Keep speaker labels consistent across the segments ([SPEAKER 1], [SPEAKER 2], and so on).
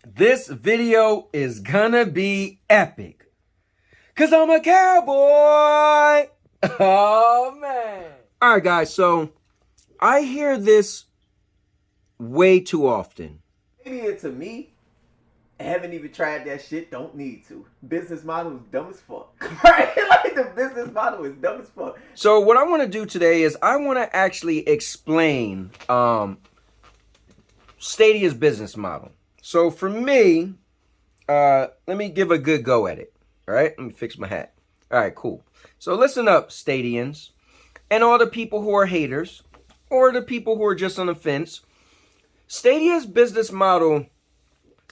[SPEAKER 1] This video is gonna be epic. Cause I'm a cowboy. Oh man. Alright guys, so I hear this way too often.
[SPEAKER 2] Maybe it's me. I haven't even tried that shit. Don't need to. Business model is dumb as fuck. Right? Like the business model is dumb as fuck.
[SPEAKER 1] So what I want to do today is I want to actually explain Stadia's business model. So for me, let me give a good go at it. All right, let me fix my hat. All right, cool. So listen up, Stadians, and all the people who are haters, or the people who are just on the fence. Stadia's business model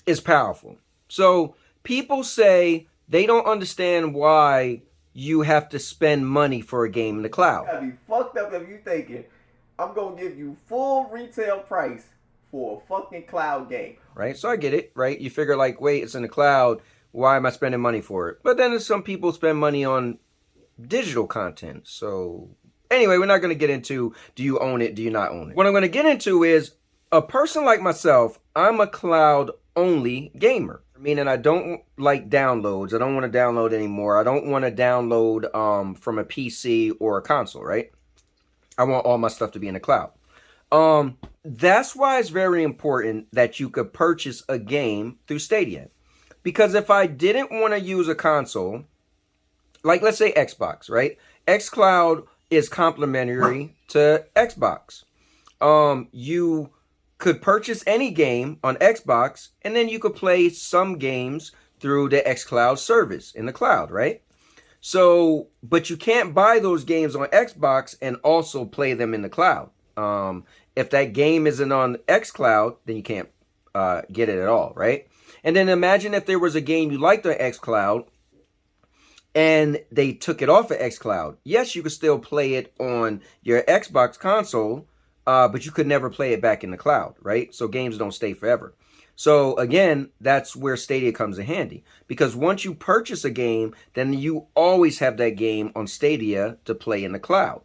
[SPEAKER 1] is powerful. So people say they don't understand why you have to spend money for a game in the cloud.
[SPEAKER 2] You gotta be fucked up if you thinking I'm gonna give you full retail price for a fucking cloud game.
[SPEAKER 1] Right? So I get it, right? You figure like, wait, it's in the cloud. Why am I spending money for it? But then some people spend money on digital content. So anyway, we're not going to get into do you own it, do you not own it. What I'm going to get into is a person like myself, I'm a cloud only gamer. Meaning I don't like downloads. I don't want to download anymore. I don't want to download from a PC or a console, right? I want all my stuff to be in the cloud. That's why it's very important that you could purchase a game through Stadia. Because if I didn't want to use a console, like let's say Xbox, right? xCloud is complementary to Xbox. You could purchase any game on Xbox, and then you could play some games through the xCloud service in the cloud, right? So, but you can't buy those games on Xbox and also play them in the cloud. If that game isn't on xCloud, then you can't get it at all, right? And then imagine if there was a game you liked on xCloud and they took it off of xCloud. Yes, you could still play it on your Xbox console, but you could never play it back in the cloud, right? So games don't stay forever. So again, that's where Stadia comes in handy. Because once you purchase a game, then you always have that game on Stadia to play in the cloud.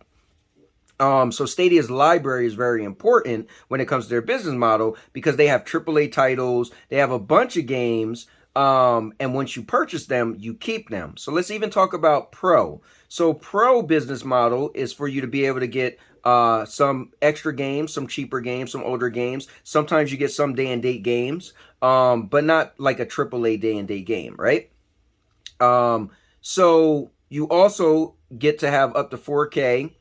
[SPEAKER 1] So Stadia's library is very important when it comes to their business model because they have AAA titles, they have a bunch of games, and once you purchase them, you keep them. So let's even talk about Pro. So Pro business model is for you to be able to get some extra games, some cheaper games, some older games. Sometimes you get some day and date games, but not like a AAA day and date game, right? So you also get to have up to 4K.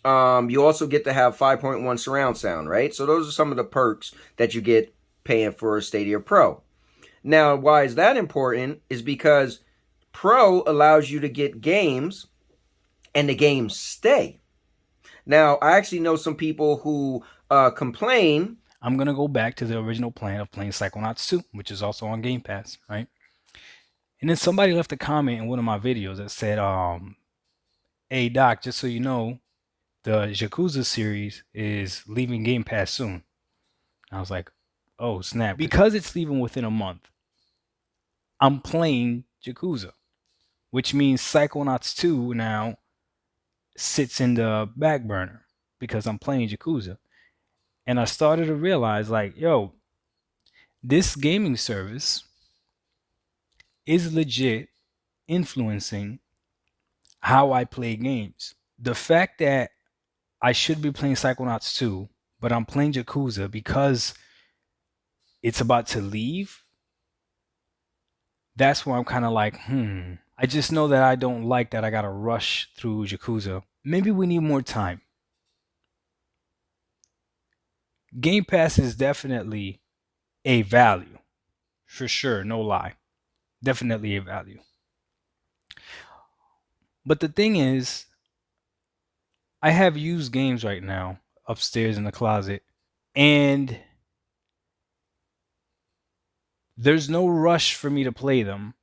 [SPEAKER 1] You also get to have 5.1 surround sound, right? So those are some of the perks that you get paying for Stadia Pro. Now, why is that important? Is because Pro allows you to get games and the games stay. Now, I actually know some people who complain.
[SPEAKER 3] I'm going to go back to the original plan of playing Psychonauts 2, which is also on Game Pass, right? And then somebody left a comment in one of my videos that said, hey, Doc, just so you know, the Yakuza series is leaving Game Pass soon. I was like, oh, snap. Because it's leaving within a month, I'm playing Yakuza, which means Psychonauts 2 now sits in the back burner because I'm playing Yakuza. And I started to realize, like, yo, this gaming service is legit influencing how I play games. The fact that I should be playing Psychonauts 2, but I'm playing Yakuza because it's about to leave, that's where I'm kind of like, I just know that I don't like that I got to rush through Yakuza. Maybe we need more time. Game Pass is definitely a value. For sure, no lie. Definitely a value. But the thing is, I have used games right now upstairs in the closet, and there's no rush for me to play them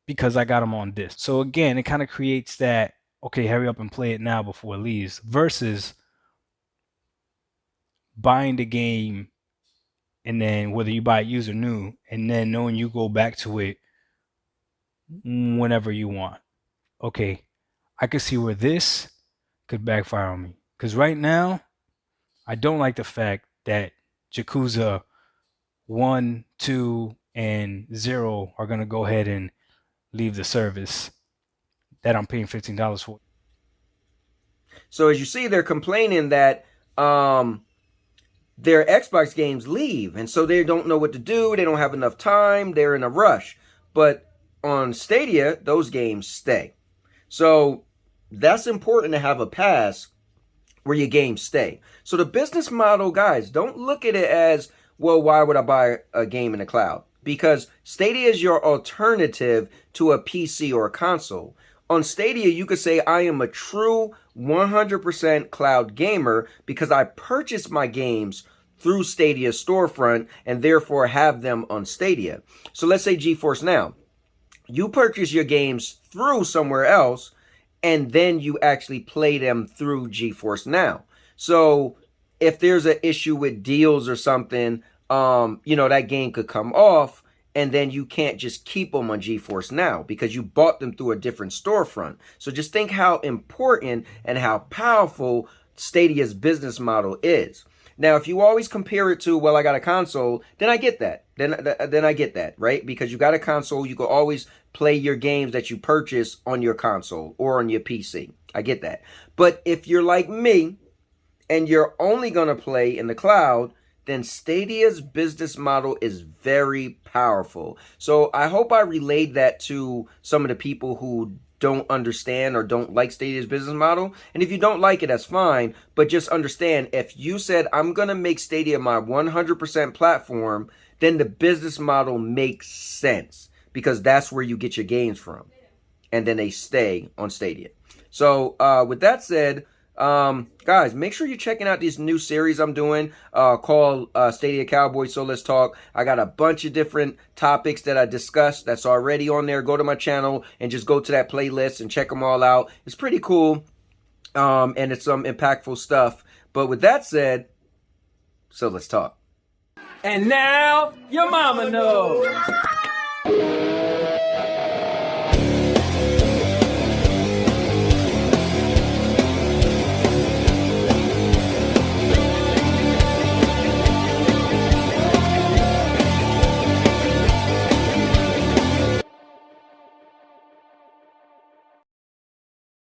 [SPEAKER 3] because I got them on disc. So again, it kind of creates that, okay, hurry up and play it now before it leaves, versus buying the game and then whether you buy it used or new, and then knowing you go back to it whenever you want. Okay, I could see where this could backfire on me. Because right now, I don't like the fact that Yakuza 1, 2, and Zero are going to go ahead and leave the service that I'm paying $15 for.
[SPEAKER 1] So as you see, they're complaining that their Xbox games leave, and so they don't know what to do. They don't have enough time. They're in a rush. But on Stadia, those games stay. So that's important to have a pass where your games stay. So the business model, guys, don't look at it as, well, why would I buy a game in the cloud? Because Stadia is your alternative to a PC or a console. On Stadia, you could say I am a true 100% cloud gamer because I purchased my games through Stadia's storefront and therefore have them on Stadia. So let's say GeForce Now. You purchase your games through somewhere else and then you actually play them through GeForce Now. So if there's an issue with deals or something, that game could come off, and then you can't just keep them on GeForce Now because you bought them through a different storefront. So just think how important and how powerful Stadia's business model is. Now, if you always compare it to, well, I got a console, then I get that. Then I get that, right? Because you got a console, you can always play your games that you purchase on your console or on your PC. I get that. But if you're like me and you're only going to play in the cloud, then Stadia's business model is very powerful. So I hope I relayed that to some of the people who don't understand or don't like Stadia's business model. And if you don't like it, that's fine. But just understand, if you said, I'm going to make Stadia my 100% platform, then the business model makes sense because that's where you get your games from. And then they stay on Stadia. So with that said, guys, make sure you're checking out this new series I'm doing called Stadia Cowboy. So let's talk. I got a bunch of different topics that I discussed that's already on there. Go to my channel and just go to that playlist and check them all out. It's pretty cool. And it's some impactful stuff. But with that said, so let's talk.
[SPEAKER 4] And now your mama knows.